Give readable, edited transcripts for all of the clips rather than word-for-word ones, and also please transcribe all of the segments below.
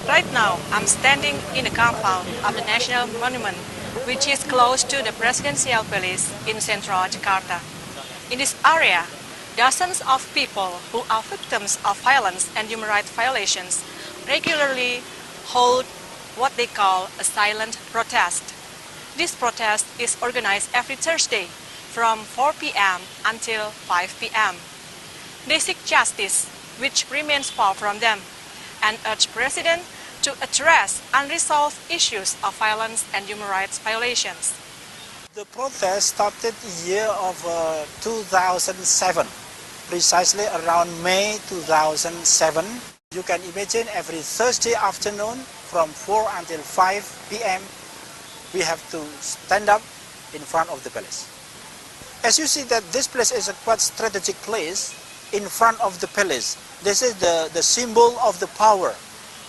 Right now, I'm standing in the compound of the National Monument, which is close to the Presidential Palace in central Jakarta. In this area, dozens of people who are victims of violence and human rights violations regularly hold what they call a silent protest. This protest is organized every Thursday from 4 p.m. until 5 p.m. They seek justice, which remains far from them, and urge President to address unresolved issues of violence and human rights violations. The protest started year of 2007, precisely around May 2007. You can imagine every Thursday afternoon from 4 until 5 p.m. we have to stand up in front of the palace. As you see that this place is a quite strategic place in front of the palace. This is the symbol of the power.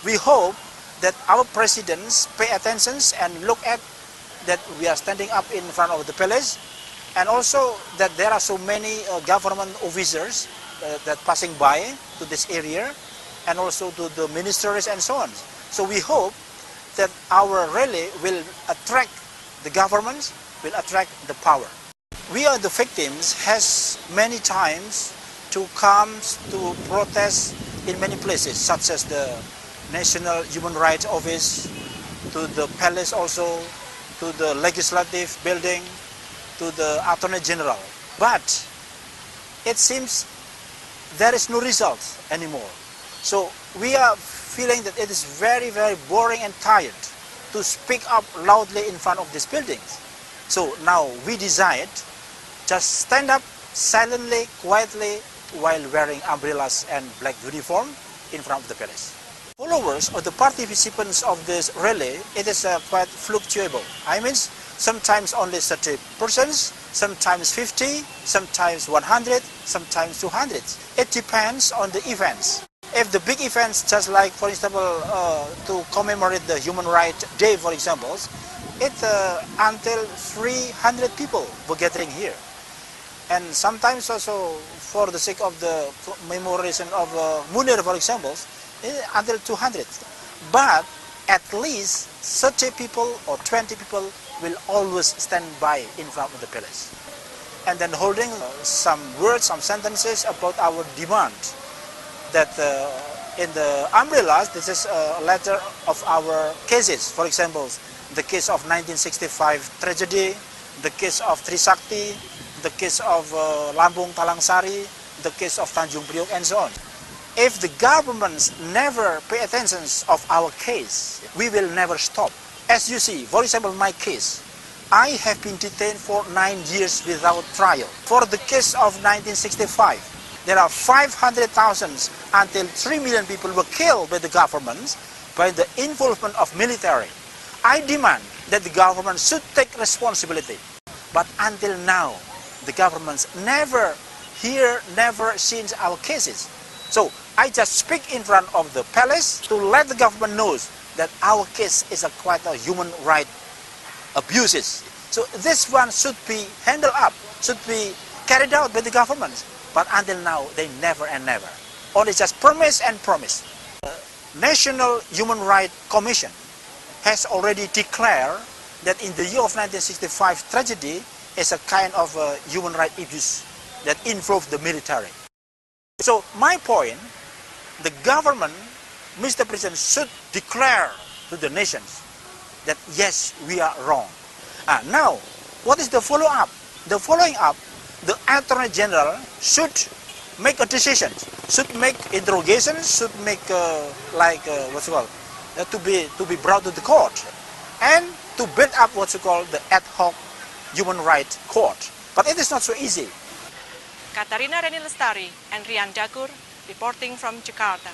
We hope that our presidents pay attention and look at that we are standing up in front of the palace, and also that there are so many government officers that passing by to this area, and also to the ministries and so on. So we hope that our rally will attract the governments, will attract the power. We are the victims has many times to come to protest in many places, such as the National Human Rights Office, to the palace also, to the legislative building, to the Attorney General. But it seems there is no result anymore. So we are feeling that it is very, very boring and tired to speak up loudly in front of these buildings. So now we decide just stand up silently, quietly, while wearing umbrellas and black uniform in front of the palace. Followers or the participants of this rally, it is quite fluctuable. I mean, sometimes only 30 persons, sometimes 50, sometimes 100, sometimes 200. It depends on the events. If the big events, just like, for example, to commemorate the Human Rights Day, for example, until 300 people were gathering here. And sometimes also for the sake of the commemoration of Munir, for example, until 200. But at least 30 people or 20 people will always stand by in front of the palace. And then holding some words, some sentences about our demand. That in the umbrellas, this is a letter of our cases. For example, the case of 1965 tragedy, the case of Trisakti, the case of Lampung Talangsari, the case of Tanjung Priok, and so on. If the governments never pay attention of our case, we will never stop. As you see, for example, my case, I have been detained for 9 years without trial. For the case of 1965, there are 500,000 until 3 million people were killed by the government by the involvement of military. I demand that the government should take responsibility. But until now, the governments never hear, never seen our cases. So I just speak in front of the palace to let the government know that our case is quite a human right abuses. So this one should be handled up, should be carried out by the government. But until now, they never and never. Only just promise and promise. The National Human Rights Commission has already declared that in the year of 1965 tragedy is a kind of human rights abuse that involved the military. So my point, the government, Mr. President, should declare to the nations that yes, we are wrong. Now, what is the follow-up? The following up, the Attorney General should make a decision, should make interrogations, should make what's it called, to be brought to the court, and to build up what's it called the ad hoc human rights court. But it is not so easy. Katarina Reni Lestari and Rian Jagur reporting from Jakarta.